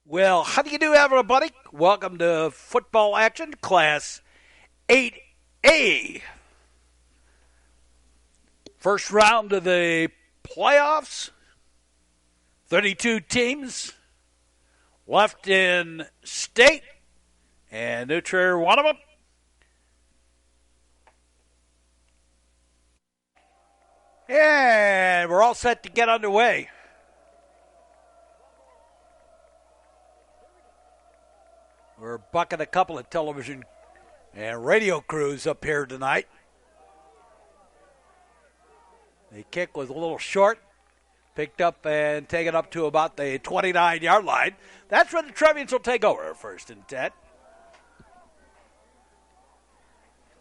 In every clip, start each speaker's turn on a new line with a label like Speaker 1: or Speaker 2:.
Speaker 1: Well, how do you do, everybody? Welcome to Football Action, Class 8A. First round of the playoffs. 32 teams left in state, and New Trier one of them. And we're all set to get underway. We're bucking a couple of television and radio crews up here tonight. The kick was a little short, picked up and taken up to about the 29-yard line. That's where the Trevians will take over, 1st and 10.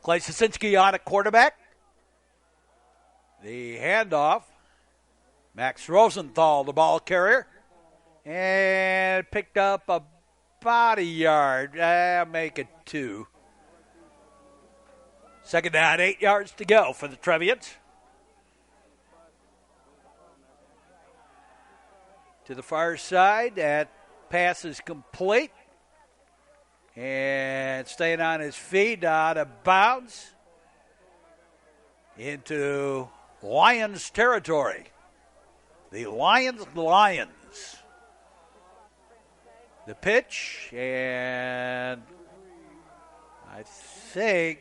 Speaker 1: Clay Sosinski on at quarterback. The handoff. Max Rosenthal, the ball carrier. And picked up about a yard. Make it 2. Second down, 8 yards to go for the Trevians. To the far side, that pass is complete. And staying on his feet, out of bounds. Into Lions territory. The Lyons Lions. The pitch, and I think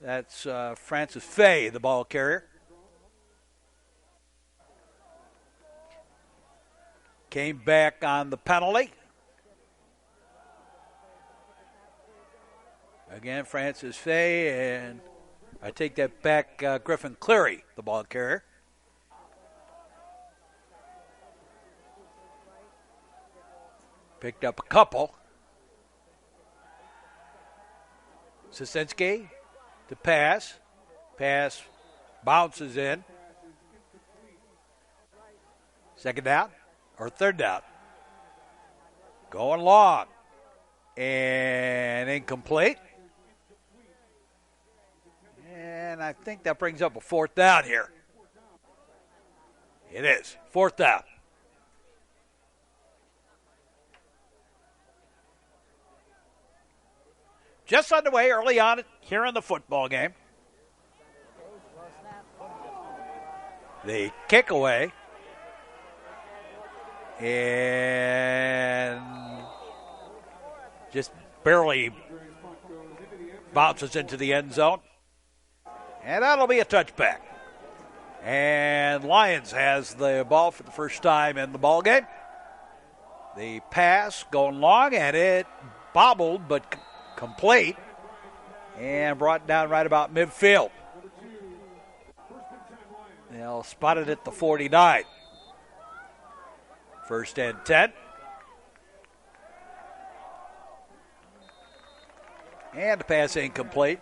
Speaker 1: that's Francis Fay, the ball carrier. Came back on the penalty. Again, Francis Fay, and I take that back, Griffin Cleary, the ball carrier. Picked up a couple. Sosinski to pass. Pass bounces in. Second down or third down. Going long. And incomplete. And I think that brings up a 4th down here. It is. 4th down. Just underway early on here in the football game. The kick away. And just barely bounces into the end zone. And that'll be a touchback. And Lyons has the ball for the first time in the ball game. The pass going long, and it bobbled, but complete, and brought down right about midfield. They'll spot it at the 49. 1st and 10. And the pass incomplete.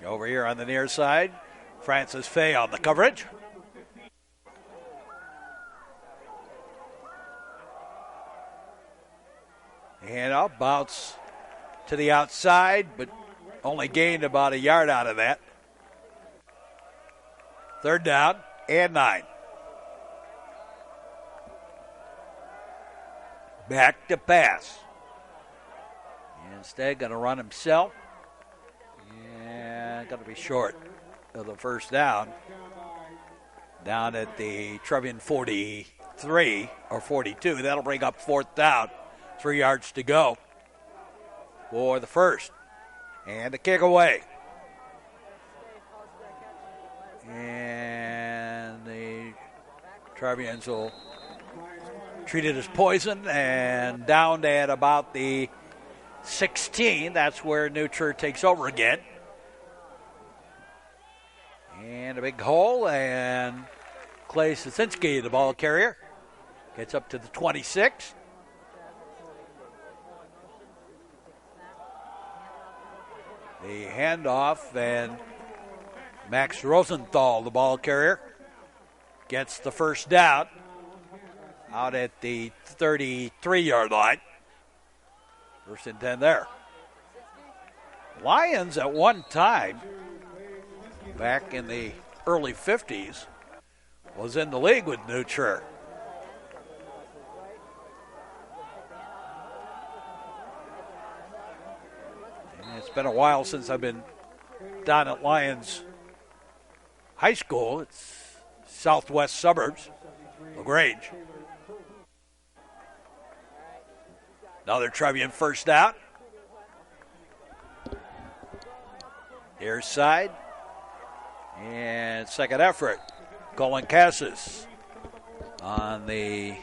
Speaker 1: Over here on the near side, Francis Fay on the coverage. And I'll bounce to the outside, but only gained about a yard out of that. 3rd down and 9. Back to pass. Instead, going to run himself. And going to be short of the 1st down. Down at the Trevian 43 or 42. That'll bring up 4th down. 3 yards to go for the 1st. And the kick away. And the Trevians will treat it as poison, and down at about the 16. That's where New Trier takes over again. And a big hole, and Clay Sosinski, the ball carrier, gets up to the 26. The handoff, and Max Rosenthal, the ball carrier, gets the 1st down out at the 33-yard line. 1st and 10 there. Lyons at one time, back in the early 50s, was in the league with New Trier. It's been a while since I've been down at Lyons High School. It's southwest suburbs, LaGrange. Another Trevian first down. Near side. And second effort. Colin Cassis on the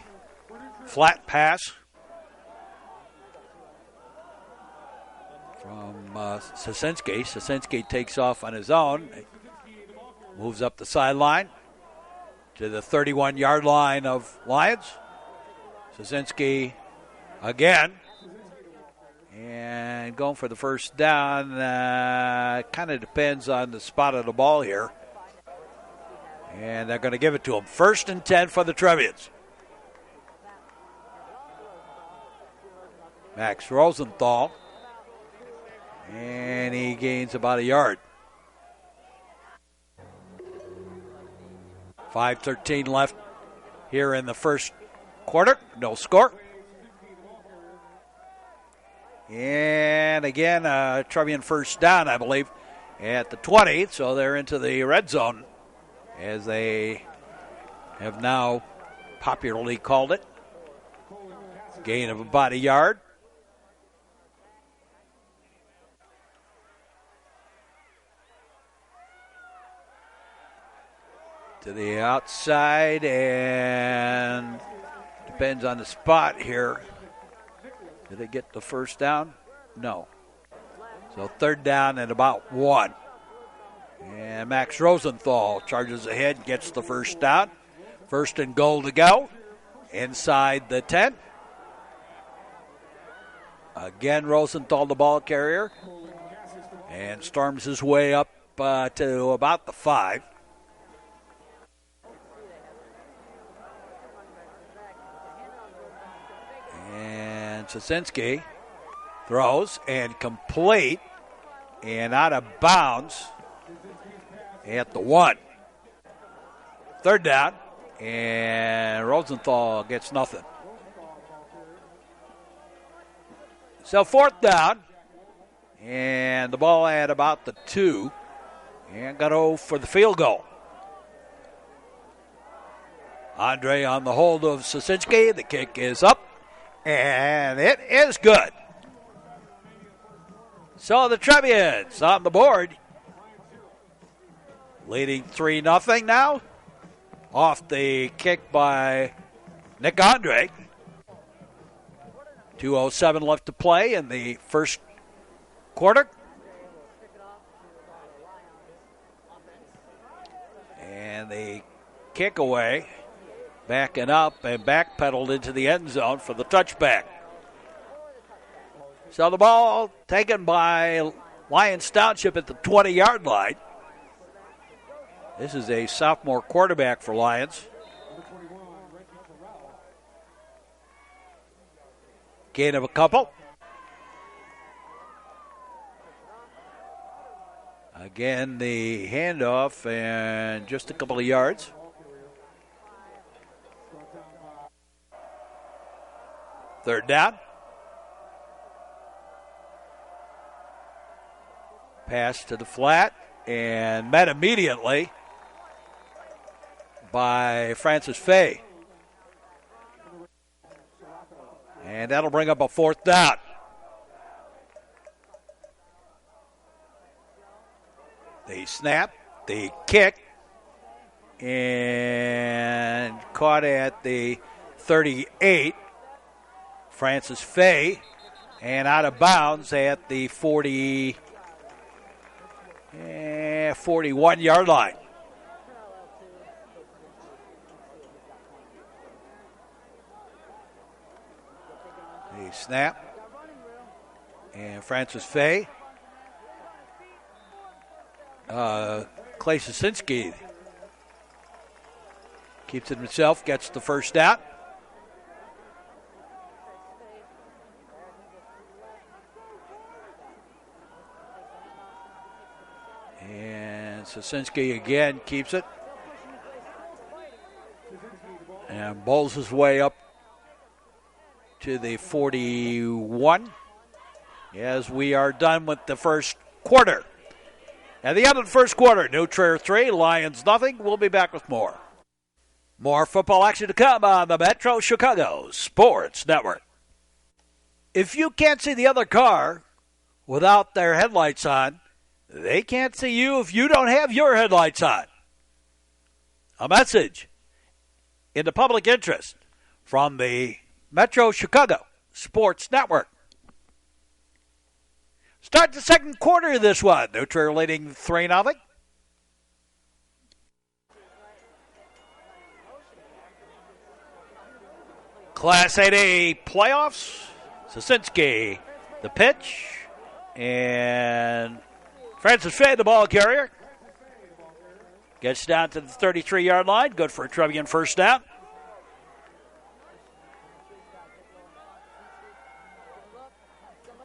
Speaker 1: flat pass from Sosinski. Sosinski takes off on his own. Moves up the sideline to the 31-yard line of Lions. Sosinski again. And going for the first down. Kind of depends on the spot of the ball here. And they're going to give it to him. 1st and 10 for the Trevians. Max Rosenthal. And he gains about a yard. 5:13 left here in the first quarter. No score. And again, Trevian first down, I believe, at the 20. So they're into the red zone, as they have now popularly called it. Gain of about a yard. To the outside, and depends on the spot here. Did they get the first down? No. So 3rd down and about 1. And Max Rosenthal charges ahead, gets the first down. 1st and goal to go. Inside the 10. Again, Rosenthal, the ball carrier. And storms his way up to about the 5. And Sosinski throws and complete and out of bounds at the 1. 3rd down, and Rosenthal gets nothing. So 4th down, and the ball at about the 2, and got to go for the field goal. Andre on the hold of Sosinski. The kick is up. And it is good. So the Trevians on the board, leading 3-0 now. Off the kick by Nick Andre. 2:07 left to play in the first quarter. And the kick away. Backing up and backpedaled into the end zone for the touchback. So the ball taken by Lyons Township at the 20-yard line. This is a sophomore quarterback for Lyons. Gain of a couple. Again, the handoff and just a couple of yards. Third down. Pass to the flat and met immediately by Francis Fay. And that'll bring up a 4th down. They snap, they kick, and caught at the 38. Francis Fay, and out of bounds at the 41-yard line. They snap, and Francis Fay, Clay Sosinski keeps it himself, gets the first down. And Sosinski again keeps it. And bowls his way up to the 41. as we are done with the first quarter. At the end of the first quarter, New Trier 3, Lions nothing. We'll be back with more. More football action to come on the Metro Chicago Sports Network. If you can't see the other car without their headlights on, they can't see you if you don't have your headlights on. A message in the public interest from the Metro Chicago Sports Network. Start the second quarter of this one. New Trier leading 3-0. Class 8A playoffs. Sosinski, the pitch. And Francis Fay, the ball carrier. Gets down to the 33-yard line. Good for a Trevian first down.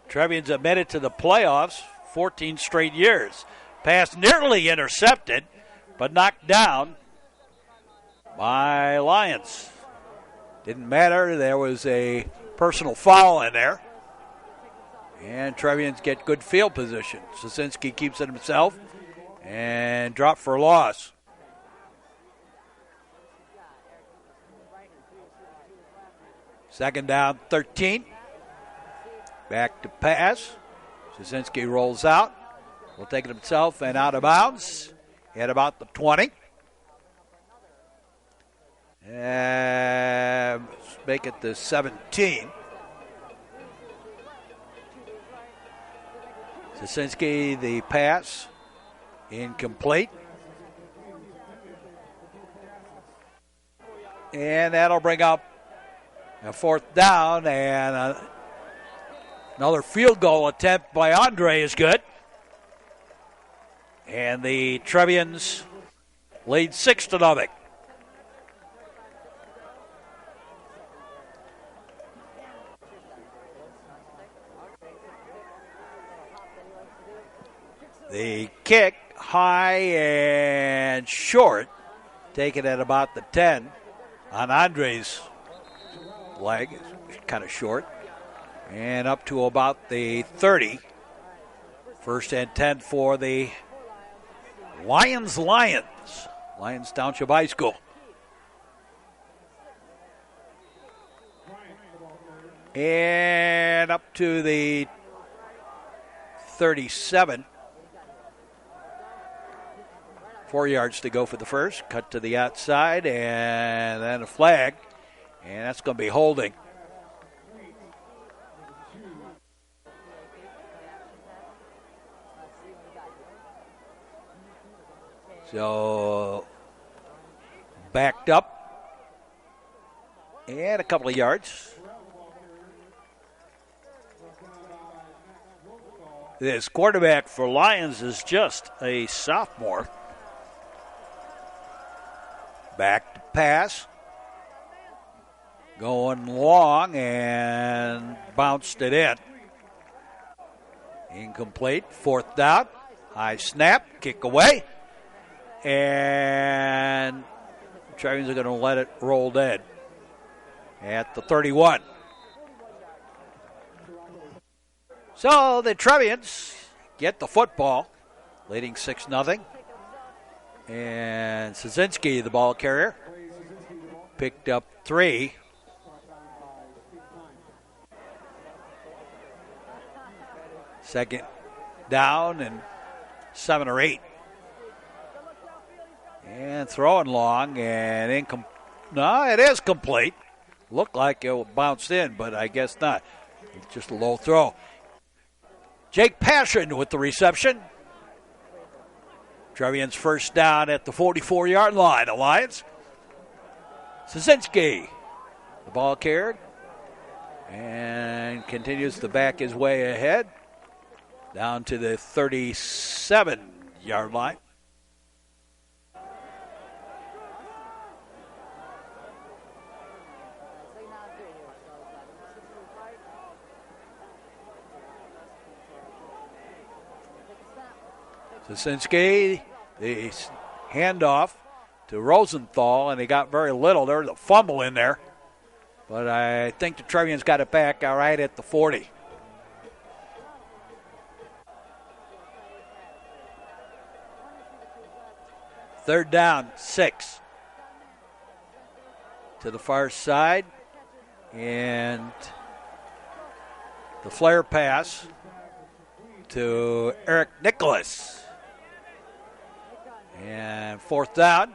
Speaker 1: Trevians have made it to the playoffs 14 straight years. Pass nearly intercepted, but knocked down by Lions. Didn't matter. There was a personal foul in there. And Trevians get good field position. Sosinski keeps it himself and drop for a loss. Second down, 13. Back to pass. Sosinski rolls out. Will take it himself and out of bounds. At about the 20. And make it the 17. Sosinski, the pass. Incomplete. And that'll bring up a fourth down, and another field goal attempt by Andre is good. And the Trevians lead 6-0. The kick, high and short, taken at about the 10 on Andre's leg, kind of short, and up to about the 30. First and 10 for the Lyons Lions, Lyons Township High School. And up to the 37. 4 yards to go for the first. Cut to the outside, and then a flag. And that's going to be holding. So, backed up. And a couple of yards. This quarterback for Lions is just a sophomore. Back to pass. Going long and bounced it in. Incomplete. Fourth down. High snap. Kick away. And Trevians are going to let it roll dead at the 31. So the Trevians get the football, leading 6-0. And Sosinski, the ball carrier, picked up 3. Second down and 7 or 8. And throwing long and no, it is complete. Looked like it bounced in, but I guess not. It's just a low throw. Jake Passion with the reception. Trevians first down at the 44-yard line. Alliance. Sosinski, the ball carried, and continues to back his way ahead down to the 37-yard line. Sosinski, the handoff to Rosenthal, and he got very little. There's a fumble in there. But I think the Trevians got it back all right at the 40. Third down, 6. To the far side. And the flare pass to Eric Nicholas. And fourth down.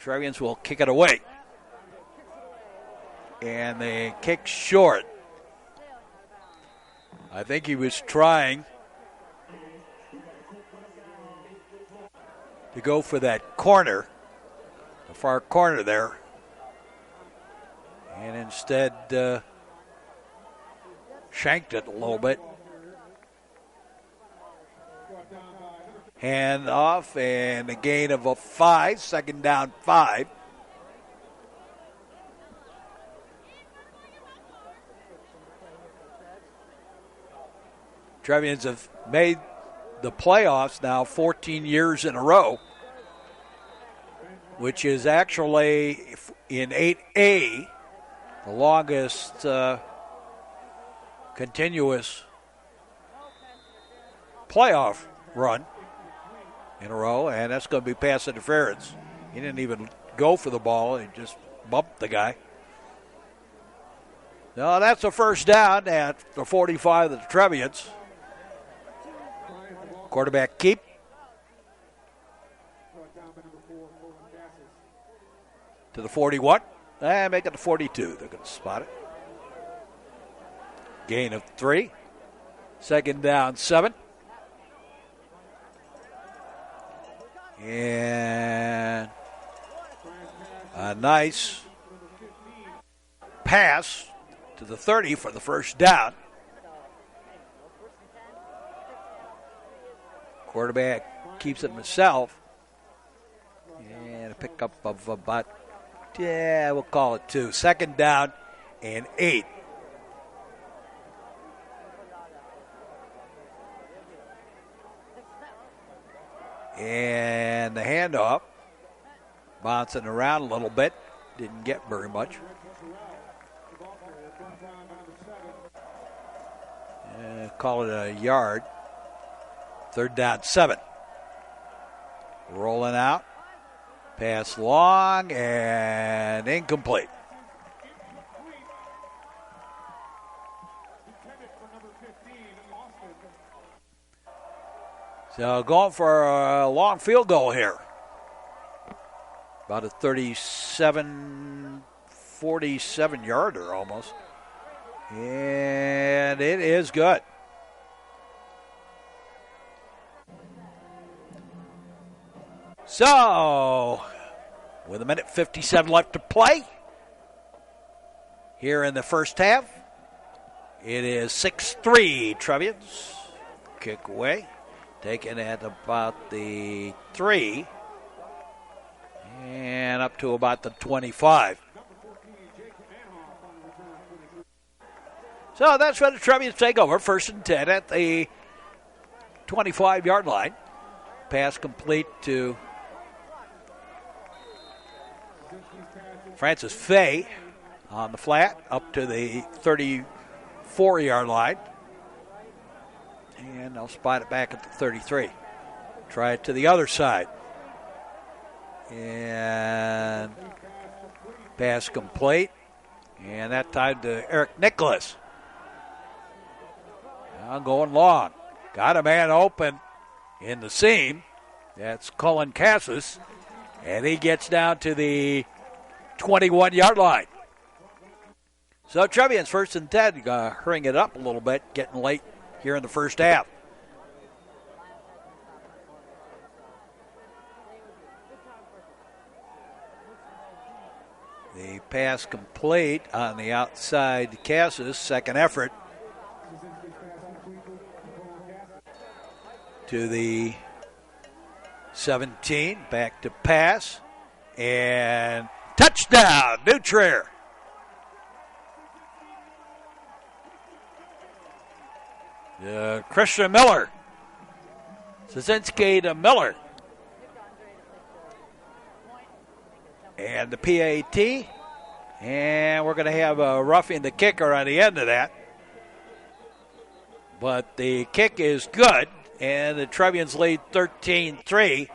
Speaker 1: Trevians will kick it away. And they kick short. I think he was trying to go for that corner, the far corner there. And instead shanked it a little bit. Hand off and a gain of a 5, second down 5. Trevians have made the playoffs now 14 years in a row, which is actually in 8A the longest continuous playoff run in a row, and that's going to be pass interference. He didn't even go for the ball. He just bumped the guy. No, that's a first down at the 45 of the Trevians. Quarterback keep. To the 41. And make it the 42. They're going to spot it. Gain of 3. Second down 7. And a nice pass to the 30 for the first down. Quarterback keeps it himself. And a pickup of about, we'll call it 2. Second down and 8. And the handoff, bouncing around a little bit, didn't get very much. Call it a yard. Third down 7. Rolling out. Pass long and incomplete. So going for a long field goal here. About a 47-yarder almost. And it is good. So, with 1:57 left to play here in the first half, it is 6-3 Trevians. Kick away. Taken at about the 3 and up to about the 25. So that's where the Trevians take over. First and 10 at the 25-yard line. Pass complete to Francis Fay on the flat up to the 34-yard line. And they'll spot it back at the 33. Try it to the other side. And pass complete. And that time to Eric Nicholas. Now going long. Got a man open in the seam. That's Cullen Cassis. And he gets down to the 21-yard line. So Trevians first and 10, hurrying it up a little bit, getting late here in the first half. The pass complete on the outside to Cassis. Second effort to the 17. Back to pass. And touchdown, New Trier. Christian Miller. Szynski to Miller. And the PAT. And we're going to have a roughing the kicker on the end of that. But the kick is good. And the Trevians lead 13-3.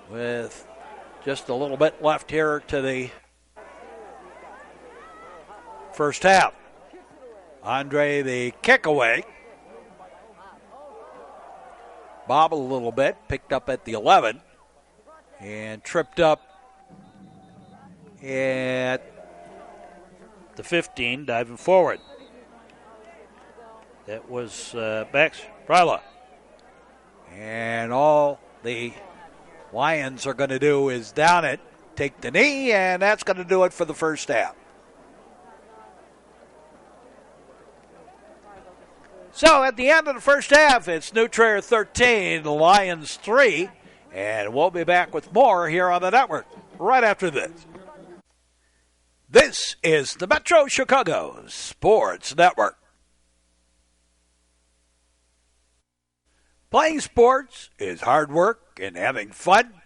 Speaker 1: with just a little bit left here to the first half. Andre, the kick away. Bobbled a little bit, picked up at the 11, and tripped up at the 15, diving forward. That was Bex Fryla. And all the Lions are going to do is down it, take the knee, and that's going to do it for the first half. So at the end of the first half, it's New Trier 13, Lions 3, and we'll be back with more here on the network right after this. This is the Metro Chicago Sports Network. Playing sports is hard work and having fun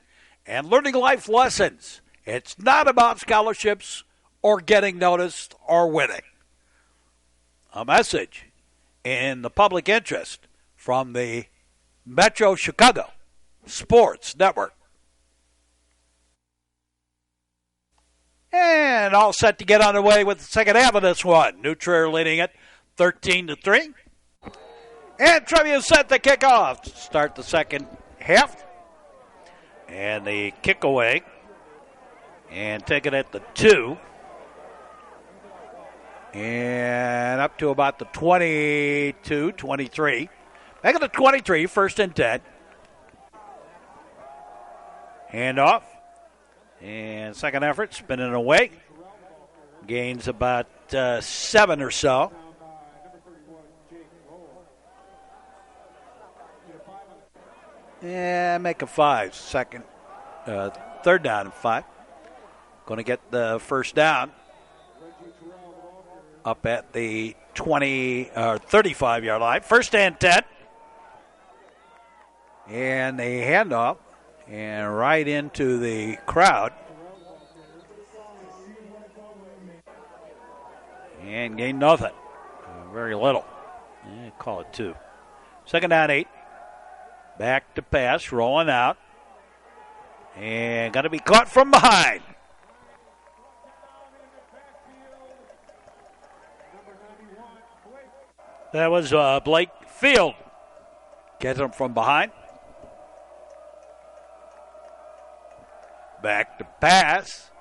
Speaker 1: and learning life lessons. It's not about scholarships or getting noticed or winning. A message in the public interest from the Metro Chicago Sports Network. And all set to get underway with the second half of this one. New Trier leading it 13-3. And Trevians set to kick off to start the second half. And the kick away. And take it at the 2. And up to about the 22, 23. Back at the 23, first and 10. Hand off. And second effort, spinning away. Gains about 7 or so. And make a 5. Third down and 5. Going to get the first down. Up at the 35-yard line. First and 10. And a handoff. And right into the crowd. And gain nothing. Very little. Call it 2. Second down 8. Back to pass. Rolling out. And going to be caught from behind. That was Blake Field. Gets him from behind. Back to pass.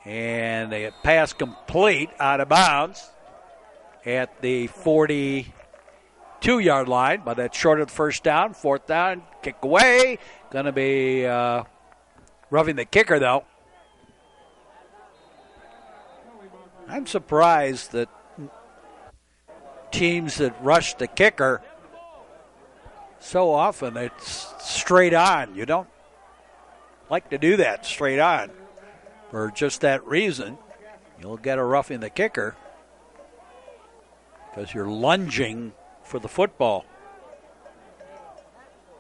Speaker 1: And a pass complete out of bounds at the 42-yard line. But that's short of the first down. Fourth down. Kick away. Going to be roughing the kicker, though. I'm surprised that teams that rush the kicker, so often it's straight on. You don't like to do that straight on. For just that reason, you'll get a roughing the kicker because you're lunging for the football.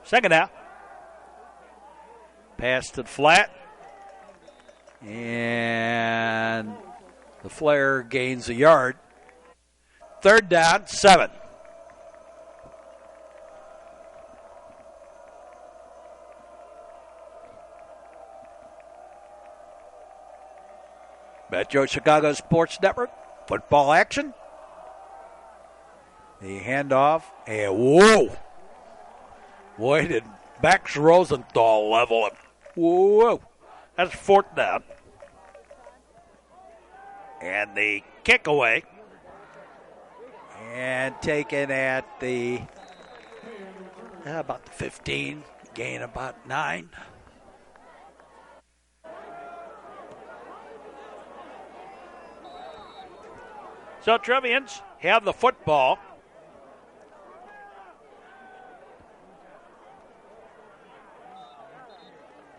Speaker 1: Second out. Pass to the flat. And the flare gains a yard. Third down, 7. Metro Chicago Sports Network, football action. The handoff, and whoa. Boy, did Max Rosenthal level him. Whoa. That's fourth down. And the kick away. And taken at the, about the 15, gain about 9. So Trevians have the football.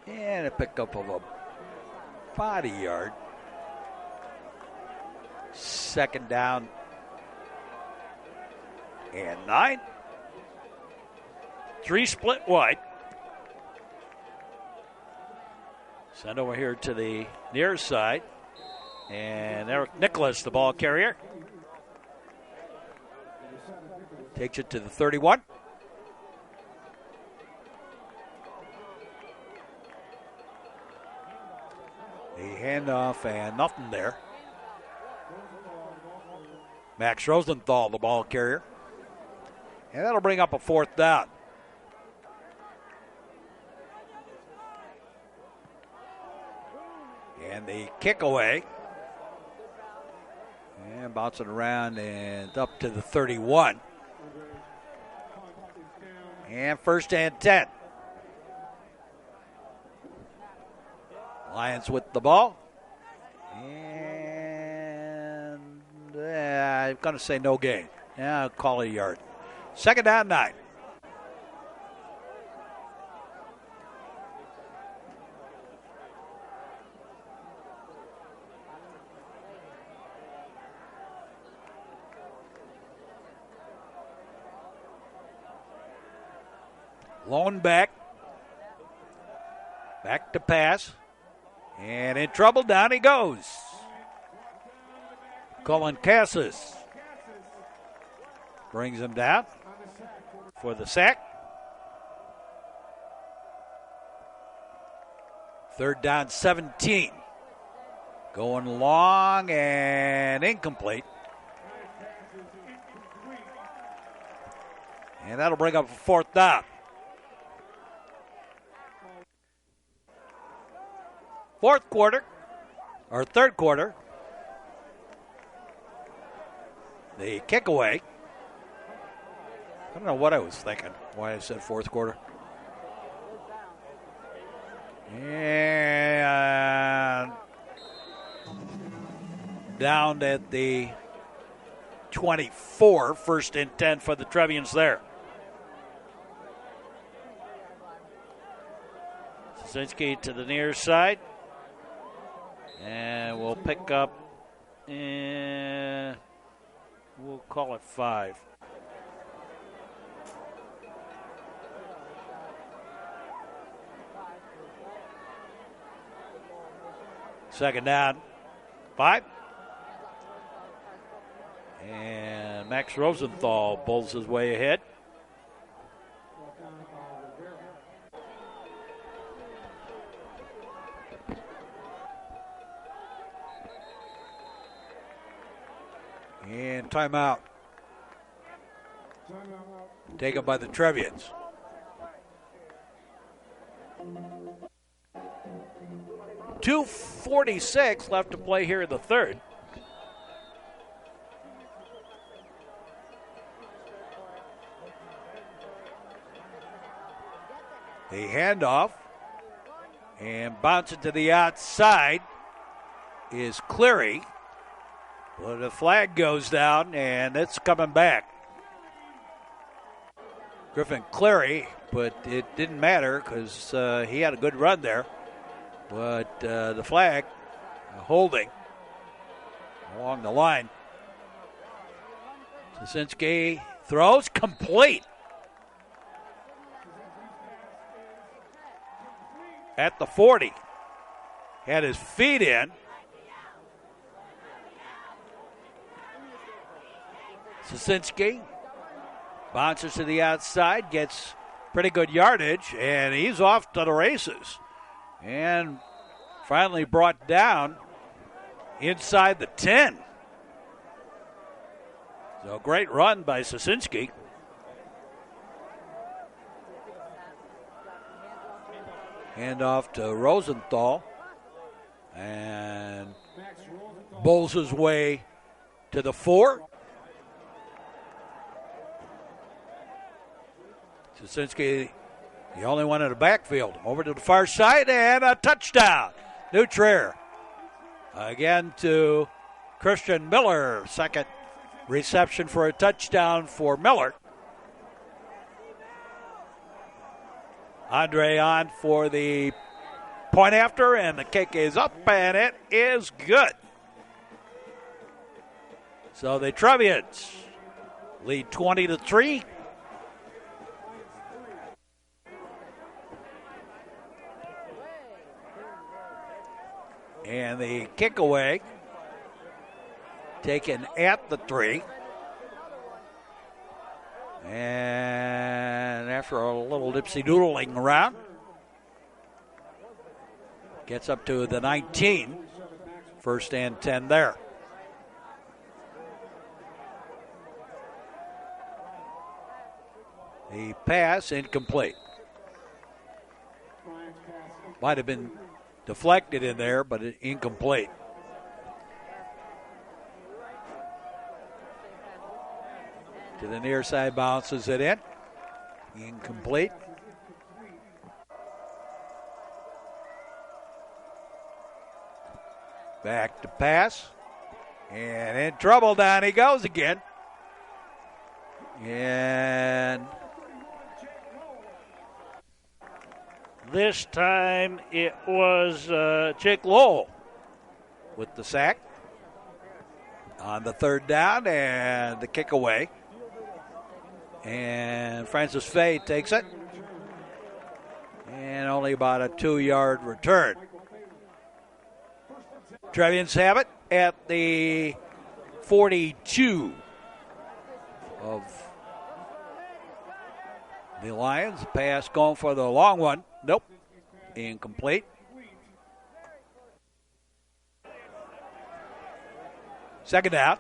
Speaker 1: And a pickup of a body yard. Second down and 9. 3 split wide. Send over here to the near side. And Eric Nicholas, the ball carrier. Takes it to the 31. The handoff and nothing there. Max Rosenthal, the ball carrier. And that'll bring up a 4th down. And the kick away. And bouncing around and up to the 31. And 1st and 10. Lions with the ball. And I'm going to say no gain. Yeah, I'll call it a yard. 2nd down, 9. Lone back. Back to pass. And in trouble, down he goes. Colin Cassis brings him down for the sack. 3rd down, 17. Going long and incomplete. And that'll bring up a 4th down. 4th quarter, or 3rd quarter. The kick away. I don't know what I was thinking, why I said 4th quarter. And down at the 24, 1st and 10 for the Trevians there. Szynski to the near side. And we'll pick up, we'll call it 5. Second down, 5. And Max Rosenthal pulls his way ahead. And timeout. Taken by the Trevians. .246 left to play here in the 3rd. The handoff and bouncing to the outside is Cleary. Well, the flag goes down, and it's coming back. Griffin Cleary, but it didn't matter because he had a good run there. But the flag holding along the line. Szynski throws complete. At the 40. Had his feet in. Szynski bounces to the outside, gets pretty good yardage, and he's off to the races. And finally brought down inside the 10. So great run by Szynski. Hand off to Rosenthal. And bowls his way to the 4. Szynski, the only one in the backfield. Over to the far side and a touchdown. New Trier. Again to Christian Miller. Second reception for a touchdown for Miller. Andre on for the point after, and the kick is up, and it is good. So the Trevians lead 20-3. And the kick away taken at the 3. And after a little dipsy-doodling around, Gets up to the 19. First and 10 there. The pass incomplete. Might have been deflected in there, but incomplete. To the near side, bounces it in. Incomplete. Back to pass. And in trouble, down he goes again. And
Speaker 2: this time it was Jake Lowell
Speaker 1: with the sack on the third down and the kick away. And Francis Fay takes it. And only about a 2-yard return. Trevians have it at the 42 of the Lions. Pass going for the long one. Nope. Incomplete. Second down.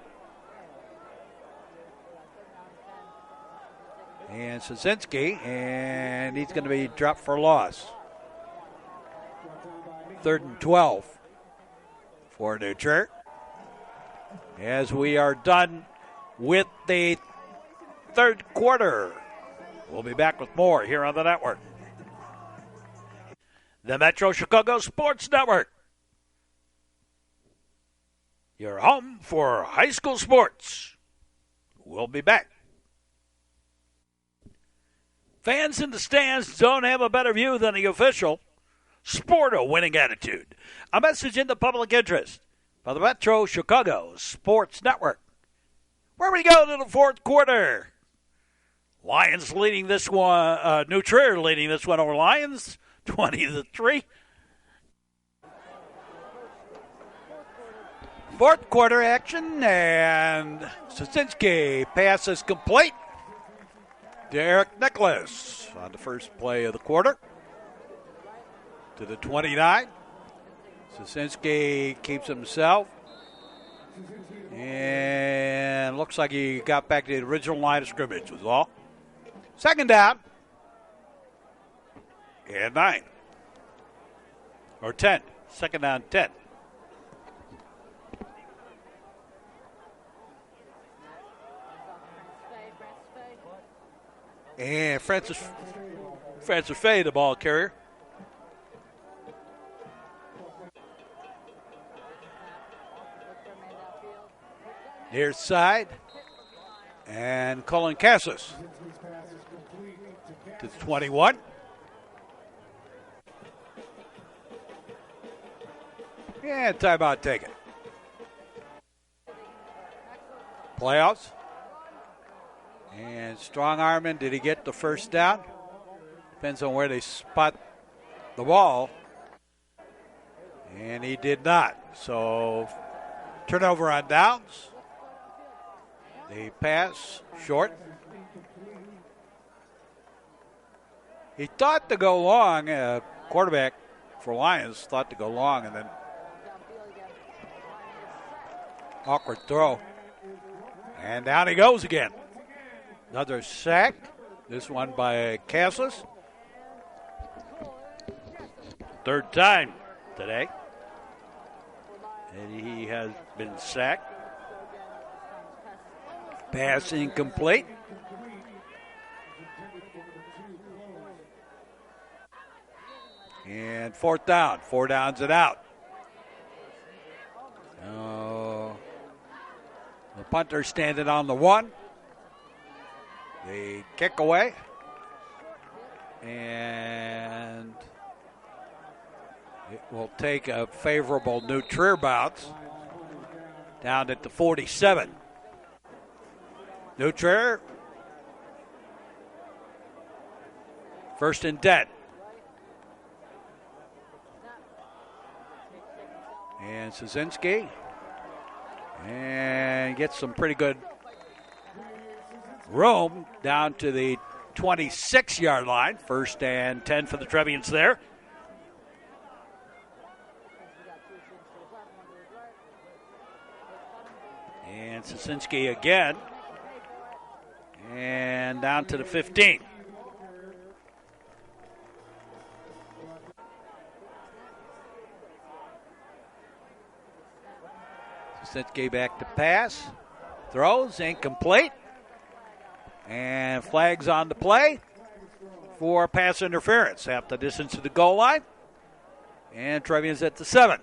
Speaker 1: And Sosinski, and he's going to be dropped for loss. 3rd and 12 for New Trier. As we are done with the third quarter. We'll be back with more here on the network. The Metro Chicago Sports Network. Your home for high school sports. We'll be back. Fans in the stands don't have a better view than the official. Sport a winning attitude. A message in the public interest by the Metro Chicago Sports Network. Where we go to the fourth quarter. Lions leading this one. New Trier leading this one over Lions, 20-3. Fourth quarter action, and Sosinski passes complete. Derek Nicholas on the first play of the quarter to the 29. Sosinski keeps himself. And looks like he got back to the original line of scrimmage was all. Second down. And 9. Or 10. Second down, 10. And Francis Fay, the ball carrier. Near side. And Colin Cassis to the 21. And timeout taken. Playoffs. And strong arming, did he get the first down? Depends on where they spot the ball. And he did not. So turnover on downs. The pass short. He thought to go long. Quarterback for Lions thought to go long, and then awkward throw. And down he goes again. Another sack. This one by Cassis. Third time today. And he has been sacked. Pass incomplete. And fourth down. 4 downs and out. The punter standing on the 1. The kick away. And it will take a favorable New Trier bounce down at the 47. New Trier. First and 10. And Sosinski. And gets some pretty good room down to the 26-yard line. First and 10 for the Trevians there. And Sosinski again. And down to the 15. Sosinski back to pass. Throws, incomplete. And flags on the play for pass interference. Half the distance to the goal line. And Trevians at the 7.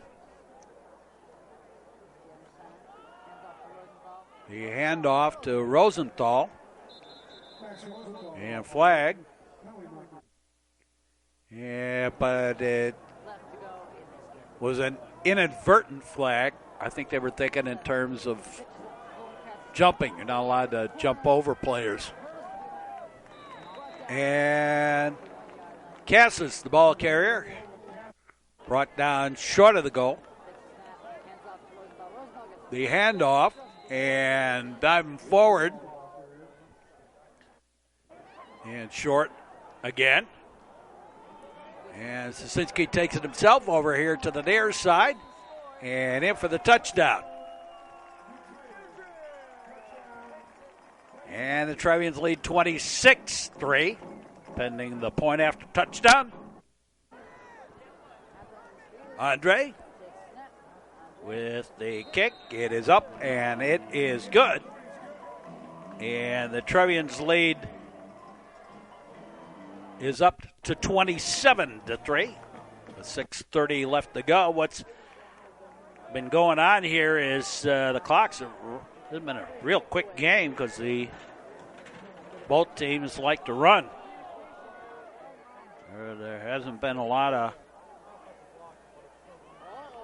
Speaker 1: The handoff to Rosenthal. And flag. Yeah, but it was an inadvertent flag. I think they were thinking in terms of jumping. You're not allowed to jump over players. And Cassis, the ball carrier, brought down short of the goal. The handoff and diving forward. And short again. And Sosinski takes it himself over here to the near side. And in for the touchdown. And the Trevians lead 26-3, pending the point after touchdown. Andre with the kick. It is up, and it is good. And the Trevians lead is up to 27-3. With 6:30 left to go. What's been going on here is the clocks are... It's been a real quick game because both teams like to run. There hasn't been a lot of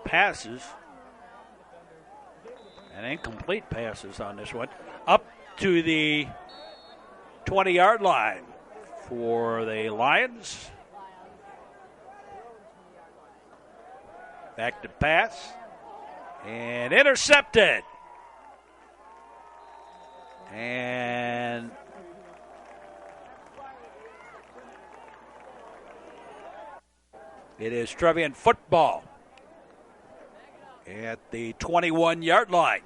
Speaker 1: passes and incomplete passes on this one. Up to the 20-yard line for the Lions. Back to pass and intercepted. And it is Trevian football at the 21-yard line.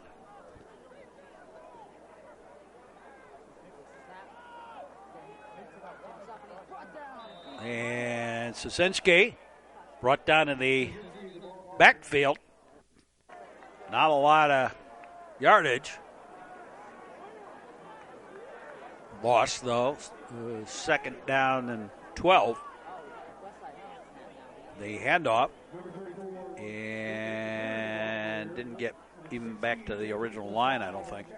Speaker 1: And Sosinski brought down in the backfield. Not a lot of yardage. Lost, though. Second down and 12. The handoff. And didn't get even back to the original line, I don't think.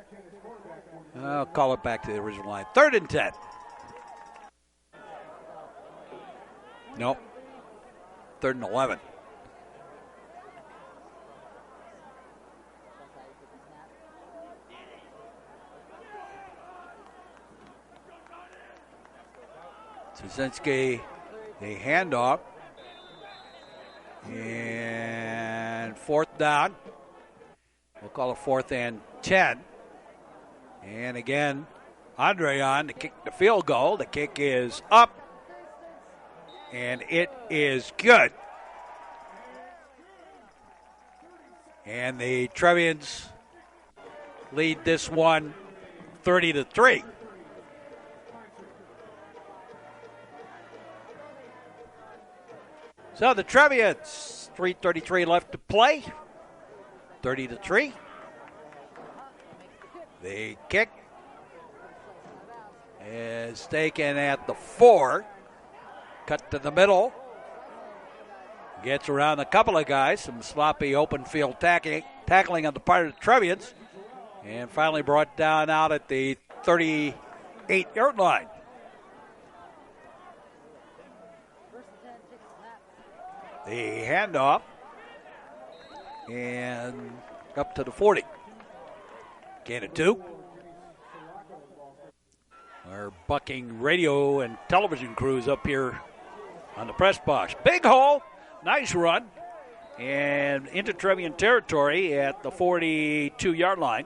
Speaker 1: I'll call it back to the original line. 3rd and 10. Nope. 3rd and 11. Sosinski, the handoff. And 4th down. We'll call it 4th and 10. And again, Andre on to kick the field goal. The kick is up. And it is good. And the Trevians lead this one 30-3. So the Trevians, 3:33 left to play, 30-3. The kick is taken at the 4. Cut to the middle. Gets around a couple of guys. Some sloppy open field tackling on the part of the Trevians. And finally brought down out at the 38-yard line. The handoff. And up to the 40. Gain of 2. Our bucking radio and television crews up here on the press box. Big hole. Nice run. And into Trevian territory at the 42-yard line.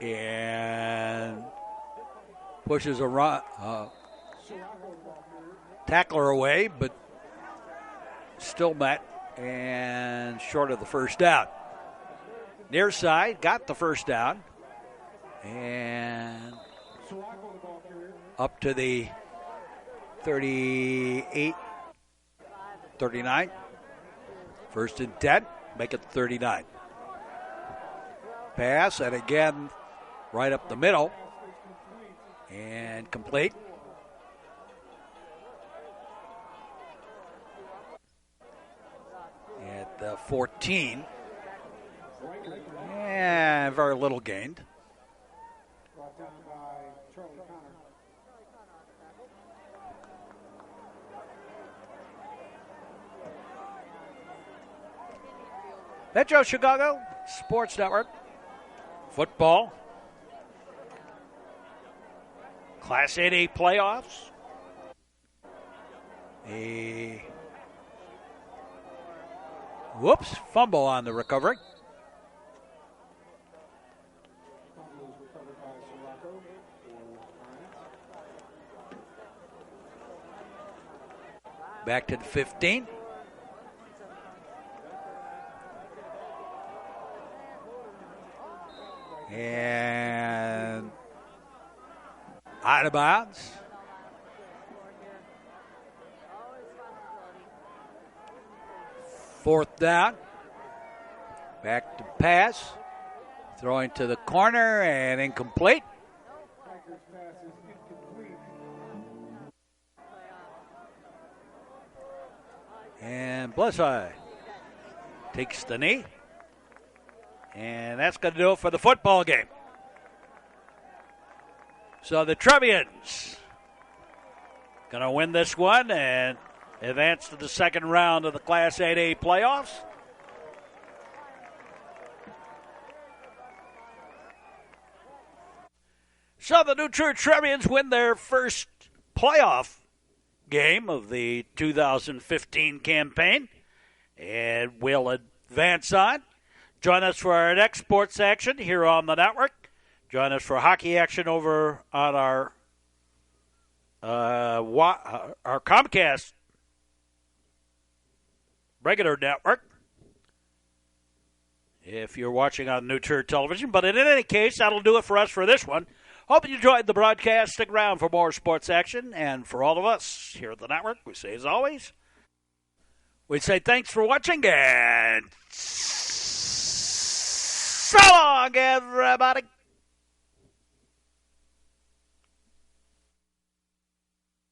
Speaker 1: And pushes a run. tackler away, but still met and short of the first down. Near side got the first down and up to the 38, 39. First and 10, make it 39. Pass, and again, right up the middle, and complete. At the 14, and very little gained. Metro Chicago Sports Network. Football. Class 8A playoffs. Fumble on the recovery. Back to the 15. And out of bounds. Fourth down. Back to pass. Throwing to the corner and incomplete. And Blesseye takes the knee. And that's going to do it for the football game. So the Trevians going to win this one and advance to the second round of the Class 8A playoffs. So the new Trier Trevians win their first playoff game of the 2015 campaign and will advance on. Join us for our next sports action here on the network. Join us for hockey action over on our Comcast regular network if you're watching on New Trier Television. But in any case, that'll do it for us for this one. Hope you enjoyed the broadcast. Stick around for more sports action. And for all of us here at the network, we say as always, we say thanks for watching and so long, everybody.